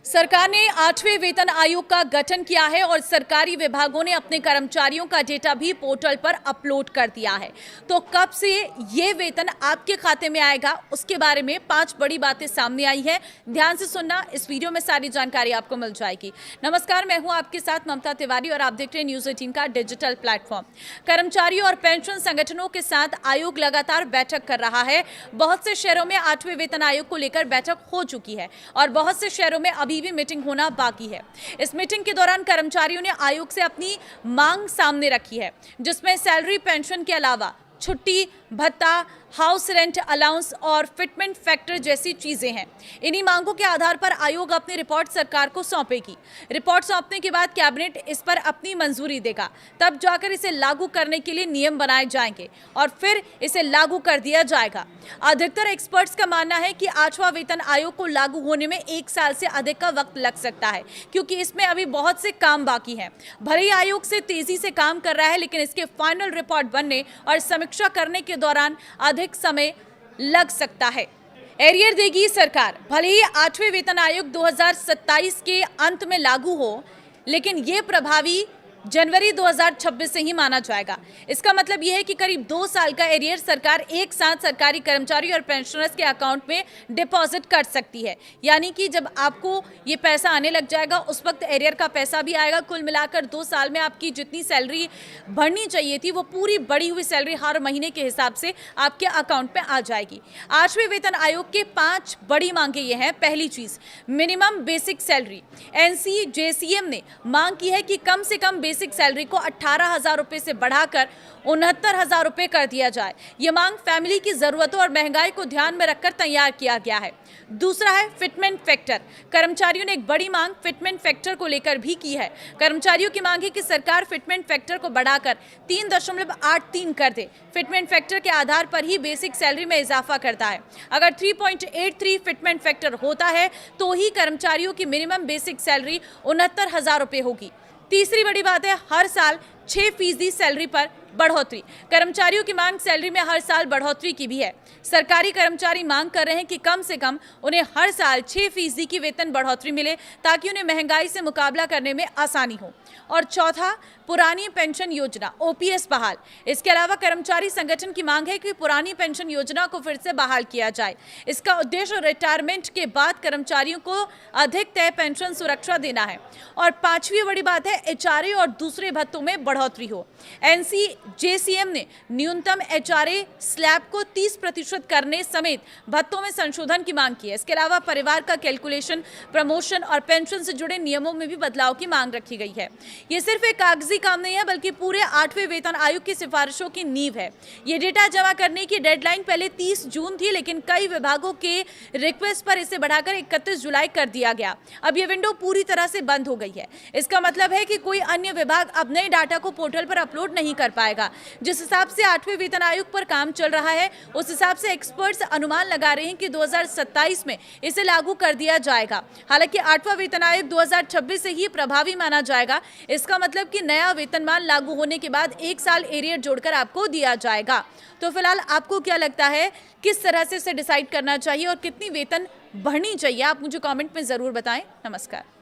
सरकार ने 8वें वेतन आयोग का गठन किया है और सरकारी विभागों ने अपने कर्मचारियों का डेटा भी पोर्टल पर अपलोड कर दिया है। तो कब से ये वेतन आपके खाते में आएगा, उसके बारे में 5 बड़ी बातें सामने आई है। ध्यान से सुनना, इस वीडियो में सारी जानकारी आपको मिल जाएगी। नमस्कार, मैं हूं आपके साथ ममता तिवारी और आप देख रहे हैं न्यूज 18 का डिजिटल प्लेटफॉर्म। कर्मचारियों और पेंशन संगठनों के साथ आयोग लगातार बैठक कर रहा है। बहुत से शहरों में 8वें वेतन आयोग को लेकर बैठक हो चुकी है और बहुत से शहरों में अभी भी मीटिंग होना बाकी है। इस मीटिंग के दौरान कर्मचारियों ने आयोग से अपनी मांग सामने रखी है, जिसमें सैलरी, पेंशन के अलावा छुट्टी, भत्ता, हाउस रेंट अलाउंस और फिटमेंट फैक्टर जैसी चीजें हैं। इन्हीं मांगों के आधार पर आयोग अपनी रिपोर्ट सरकार को सौंपेगी। रिपोर्ट सौंपने के बाद कैबिनेट इस पर अपनी मंजूरी देगा, तब जाकर इसे लागू करने के लिए नियम बनाए जाएंगे और फिर इसे लागू कर दिया जाएगा। अधिकतर एक्सपर्ट्स का मानना है कि 8वां वेतन आयोग को लागू होने में 1 साल से अधिक का वक्त लग सकता है, क्योंकि इसमें अभी बहुत से काम बाकी हैं। भले ही आयोग से तेजी से काम कर रहा है, लेकिन इसके फाइनल रिपोर्ट बनने और समीक्षा करने के दौरान अधिक समय लग सकता है। एरियर देगी सरकार। भले ही 8वें वेतन आयोग 2027 के अंत में लागू हो, लेकिन ये प्रभावी जनवरी 2026 से ही माना जाएगा। इसका मतलब यह है कि करीब 2 साल का एरियर सरकार एक साथ सरकारी कर्मचारी और पेंशनर्स के अकाउंट में डिपॉजिट कर सकती है। यानी कि जब आपको ये पैसा आने लग जाएगा, उस वक्त एरियर का पैसा भी आएगा। कुल मिलाकर 2 साल में आपकी जितनी सैलरी बढ़नी चाहिए थी, वो पूरी बढ़ी हुई सैलरी हर महीने के हिसाब से आपके अकाउंट में आ जाएगी। 8वें वेतन आयोग के 5 बड़ी मांगे ये हैं। पहली चीज, मिनिमम बेसिक सैलरी। NCJCM ने मांग की है कि कम से कम बेसिक सैलरी को 18,000 रुपए से बढ़ाकर 69,000 रुपए कर दिया जाए। यह मांग फैमिली की जरूरतों और महंगाई को ध्यान में रखकर तैयार किया गया है। दूसरा है फिटमेंट फैक्टर। कर्मचारियों ने एक बड़ी मांग फिटमेंट फैक्टर को लेकर भी की है। कर्मचारियों की मांग है कि सरकार फिटमेंट फैक्टर को बढ़ाकर 3.83 कर दे। फिटमेंट फैक्टर के आधार पर ही बेसिक सैलरी में इजाफा करता है। अगर 3.83 फिटमेंट फैक्टर होता है तो ही कर्मचारियों की मिनिमम बेसिक सैलरी 69,000 रुपए होगी। तीसरी बड़ी बात है, हर साल 6% सैलरी पर बढ़ोतरी। कर्मचारियों की मांग सैलरी में हर साल बढ़ोतरी की भी है। सरकारी कर्मचारी मांग कर रहे हैं कि कम से कम उन्हें हर साल 6% की वेतन बढ़ोतरी मिले, ताकि उन्हें महंगाई से मुकाबला करने में आसानी हो। और चौथा, पुरानी पेंशन योजना OPS बहाल। इसके अलावा कर्मचारी संगठन की मांग है कि पुरानी पेंशन योजना को फिर से बहाल किया जाए। इसका उद्देश्य रिटायरमेंट के बाद कर्मचारियों को अधिक तय पेंशन सुरक्षा देना है। और 5वीं बड़ी बात है, HRA और दूसरे भत्तों में बढ़ोतरी हो। NCJCM ने न्यूनतम HRA स्लैब को 30% करने समेत भत्तों में संशोधन की मांग की है। इसके अलावा परिवार का कैलकुलेशन, प्रमोशन और पेंशन से जुड़े नियमों में भी बदलाव की मांग रखी गई है। ये सिर्फ एक कागजी काम नहीं है, बल्कि पूरे 8वें वेतन आयोग की सिफारिशों की नींव है। ये डेटा जमा करने की डेडलाइन पहले 30 जून थी, लेकिन कई विभागों के रिक्वेस्ट पर इसे बढ़ाकर 31 जुलाई कर दिया गया। अब ये विंडो पूरी तरह से बंद हो गई है। इसका मतलब है कि कोई अन्य विभाग अब नए डाटा को पोर्टल पर अपलोड नहीं कर पाएगा। जिस हिसाब से 8वें वेतन आयोग पर काम चल रहा है, उस हिसाब से एक्सपर्ट्स अनुमान लगा रहे हैं कि 2027 में इसे लागू कर दिया जाएगा। हालांकि 8वां वेतन आयोग 2026 से ही प्रभावी माना जाएगा। इसका मतलब कि नया वेतनमान लागू होने के बाद 1 साल एरियर जोड़कर आपको दिया जाएगा। तो फिलहाल आपको क्या लगता है, किस तरह से इसे डिसाइड करना चाहिए और कितनी वेतन बढ़नी चाहिए, आप मुझे कमेंट में जरूर बताएं। नमस्कार।